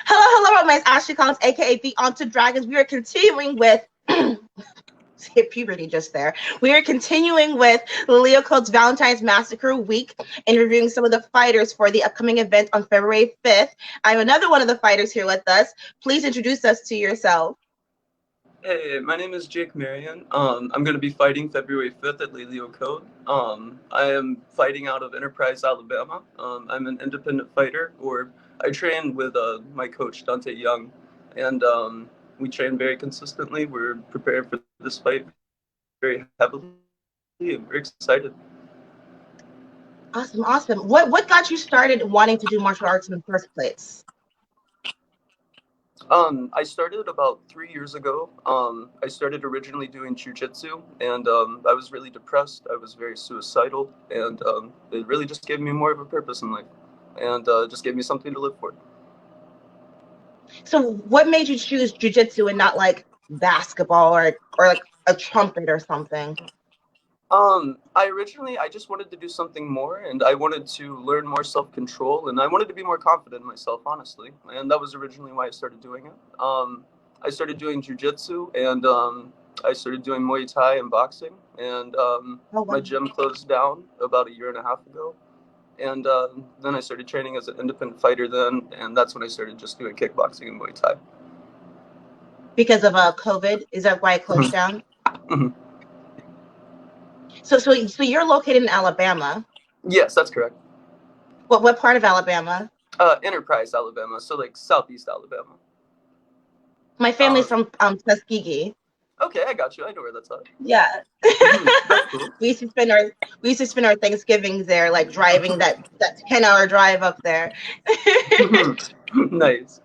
Hello, my name's Ashley Collins, aka the Onto Dragons. We are continuing with hit puberty just there. We are continuing with LeLeo Code's Valentine's Massacre week and reviewing some of the fighters for the upcoming event on February 5th. I have another one of the fighters here with us. Please introduce us to yourself. Hey, my name is Jake Marion. I'm going to be fighting February 5th at LeLeo Code. I am fighting out of Enterprise, Alabama. I'm an independent fighter, or I train with my coach, Dante Young, and we train very consistently. We're prepared for this fight very heavily, and we're excited. Awesome. What got you started wanting to do martial arts in the first place? I started about 3 years ago. I started originally doing jujitsu, and I was really depressed. I was very suicidal, and it really just gave me more of a purpose in life, and just gave me something to live for. So what made you choose jujitsu and not like basketball or like a trumpet or something? I just wanted to do something more, and I wanted to learn more self-control, and I wanted to be more confident in myself, honestly. And that was originally why I started doing it. I started doing jujitsu, and I started doing Muay Thai and boxing, and my gym closed down about 1.5 years ago. And then I started training as an independent fighter then, and that's when I started just doing kickboxing and Muay Thai. Because of COVID? Is that why it closed down? So you're located in Alabama? Yes, that's correct. What part of Alabama? Enterprise, Alabama, so like southeast Alabama. My family's from Tuskegee. Okay, I got you. I know where that's at. Yeah. Cool. we used to spend our Thanksgivings there, like driving that 10-hour drive up there. Nice.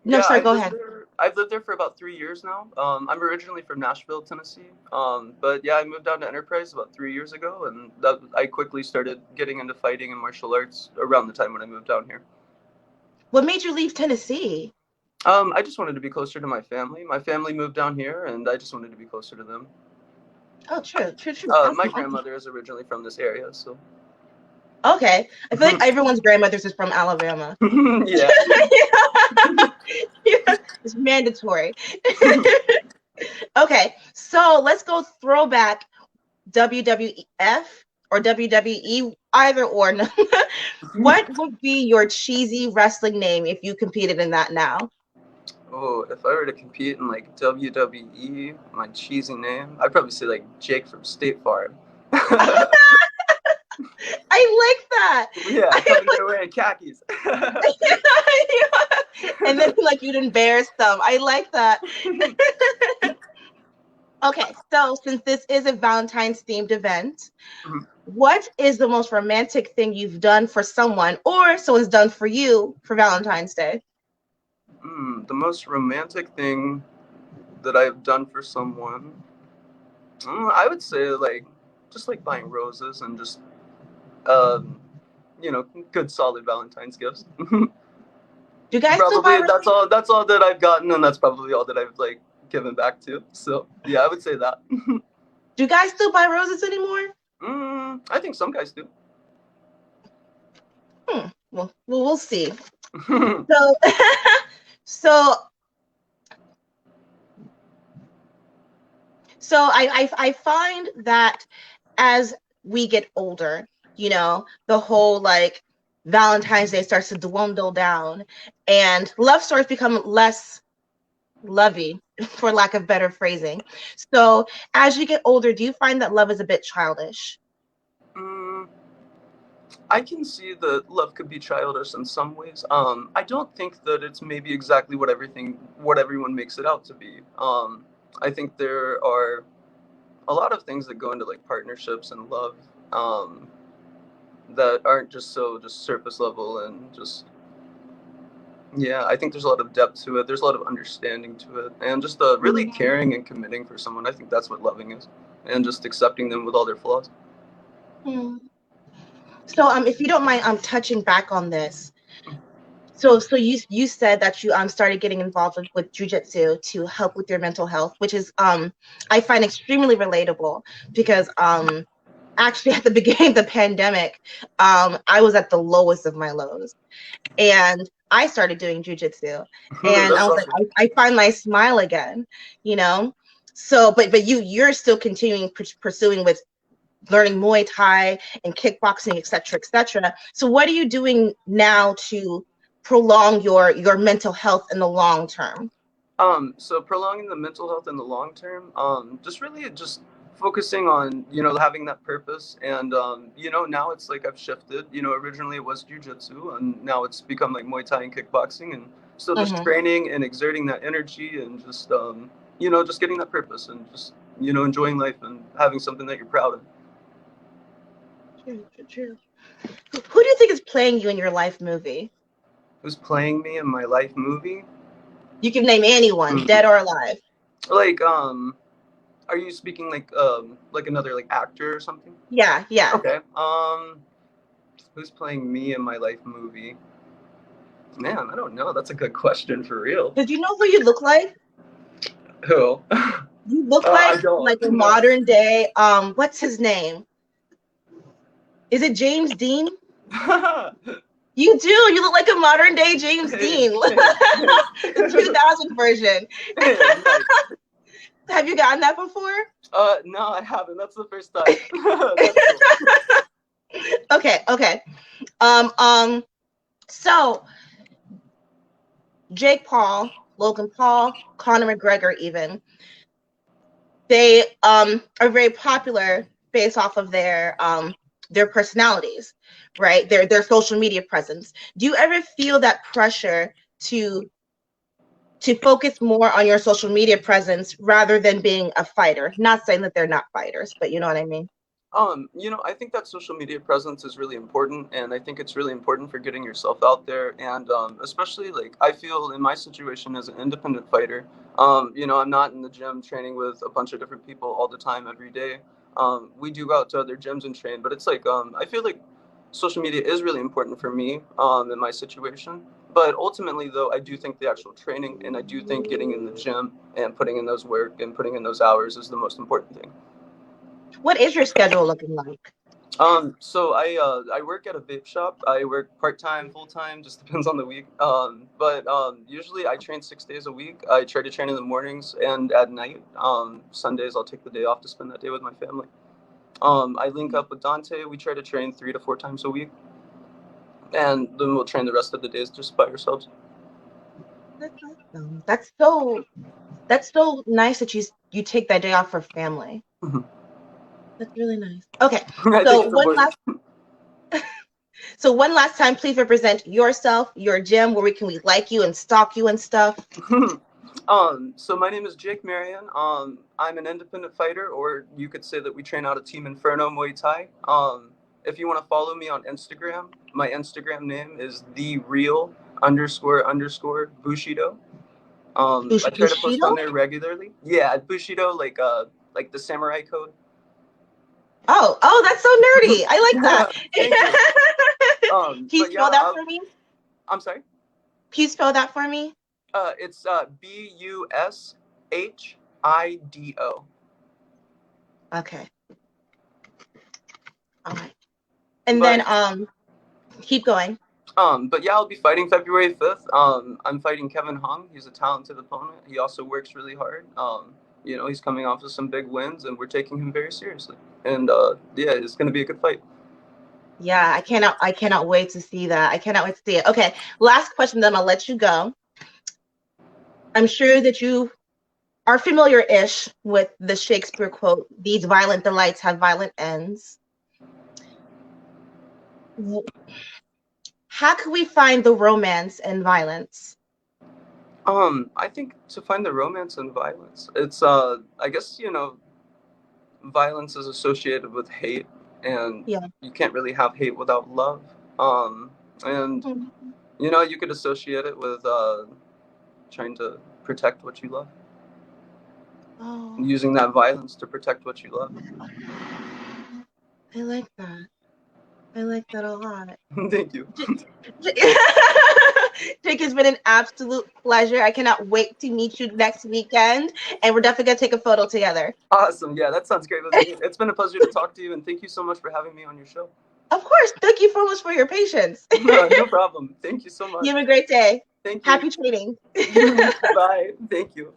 No, sorry, go ahead. I've lived there for about 3 years now. I'm originally from Nashville, Tennessee. But yeah, I moved down to Enterprise about 3 years ago, and I quickly started getting into fighting and martial arts around the time when I moved down here. What made you leave Tennessee? I just wanted to be closer to my family. My family moved down here, and I just wanted to be closer to them. Oh, true. My grandmother is originally from this area, so. Okay. I feel like everyone's grandmother's is from Alabama. Yeah. It's mandatory. Okay, so let's go throwback WWF or WWE, either or. What would be your cheesy wrestling name if you competed in that now? Oh, if I were to compete in like WWE, my cheesy name, I'd probably say like Jake from State Farm. I like that. Yeah, coming their way in khakis. And then like you'd embarrass them. I like that. Okay, so since this is a Valentine's themed event, what is the most romantic thing you've done for someone or someone's done for you for Valentine's Day? The most romantic thing that I've done for someone, I would say like just like buying roses and just good solid Valentine's gifts. Do you guys probably that's all that I've gotten, and that's probably all that I've like given back to. So yeah, I would say that. Do you guys still buy roses anymore? I think some guys do. Well, we'll see. So I find that as we get older, the whole like Valentine's Day starts to dwindle down and love stories become less lovey, for lack of better phrasing. So as you get older, do you find that love is a bit childish? I can see that love could be childish in some ways. I don't think that it's maybe exactly what everyone makes it out to be. I think there are a lot of things that go into like partnerships and love that aren't just surface level and just. Yeah, I think there's a lot of depth to it. There's a lot of understanding to it, and just really caring and committing for someone. I think that's what loving is, and just accepting them with all their flaws. So, if you don't mind, I'm touching back on this. So you said that you started getting involved with jujitsu to help with your mental health, which is I find extremely relatable because actually at the beginning of the pandemic, I was at the lowest of my lows, and I started doing jujitsu, and I That's was like, awesome. I find my smile again, you know. So, but you're still continuing pursuing with learning Muay Thai and kickboxing, etc., etc. So, what are you doing now to prolong your mental health in the long term? So prolonging the mental health in the long term, just really just focusing on, having that purpose. And, now it's like I've shifted, originally it was jujitsu and now it's become like Muay Thai and kickboxing, and still just Mm-hmm. training and exerting that energy and just, just getting that purpose and just, enjoying life and having something that you're proud of. True, true, true. Who do you think is playing you in your life movie? Who's playing me in my life movie? You can name anyone, Hmm. dead or alive. Like, are you speaking like another like actor or something? Yeah, yeah. Okay. Who's playing me in my life movie? Man, I don't know. That's a good question for real. Did you know who you look like? Who? You look I like don't. a No. modern day, what's his name? Is it James Dean? You do. You look like a modern day James Hey, Dean, hey, hey. the 2000 version. Hey, nice. Have you gotten that before? No, I haven't. That's the first time. That's cool. Okay, okay. Um, so Jake Paul, Logan Paul, Conor McGregor, even they are very popular based off of their personalities, right? Their social media presence. Do you ever feel that pressure to focus more on your social media presence rather than being a fighter? Not saying that they're not fighters, but you know what I mean? I think that social media presence is really important, and I think it's really important for getting yourself out there, and especially like I feel in my situation as an independent fighter, I'm not in the gym training with a bunch of different people all the time every day. We do go out to other gyms and train, but it's like I feel like social media is really important for me in my situation. But ultimately, though, I do think the actual training and I do think getting in the gym and putting in those work and putting in those hours is the most important thing. What is your schedule looking like? So I work at a vape shop. I work part time, full time, just depends on the week. But usually I train 6 days a week. I try to train in the mornings and at night. Sundays I'll take the day off to spend that day with my family. I link up with Dante. We try to train 3 to 4 times a week, and then we'll train the rest of the days just by ourselves. That's awesome. That's so nice that you take that day off for family. That's really nice. Okay, I think so it's one important. last so one last time, please represent yourself, your gym, where we like you and stalk you and stuff. So my name is Jake Marion. I'm an independent fighter, or you could say that we train out of Team Inferno Muay Thai. If you want to follow me on Instagram, my Instagram name is the real underscore underscore Bushido. I try to post Bushido? on there regularly. Yeah, Bushido, like the samurai code. Oh, that's so nerdy. I like Thank you. that. Can you But yeah, spell that for me? I'm sorry. Can you spell that for me? It's Bushido. Okay. All right. And then But keep going. but yeah, I'll be fighting February 5th. I'm fighting Kevin Hung. He's a talented opponent. He also works really hard. He's coming off of some big wins, and we're taking him very seriously. And yeah, it's going to be a good fight. Yeah, I cannot wait to see that. I cannot wait to see it. Okay, last question, then I'll let you go. I'm sure that you are familiar-ish with the Shakespeare quote, "These violent delights have violent ends." How can we find the romance in violence? I think to find the romance in violence, it's I guess violence is associated with hate, and Yeah. you can't really have hate without love. And Mhm. you could associate it with trying to protect what you love, Oh, using that violence to protect what you love. I like that. I like that a lot. Thank you. Jake, it's been an absolute pleasure. I cannot wait to meet you next weekend, and we're definitely gonna take a photo together. Awesome. Yeah, that sounds great with me. It's been a pleasure to talk to you, and thank you so much for having me on your show. Of course. Thank you so much for your patience. No problem. Thank you so much. You have a great day. Thank you. Happy training. Bye. Thank you.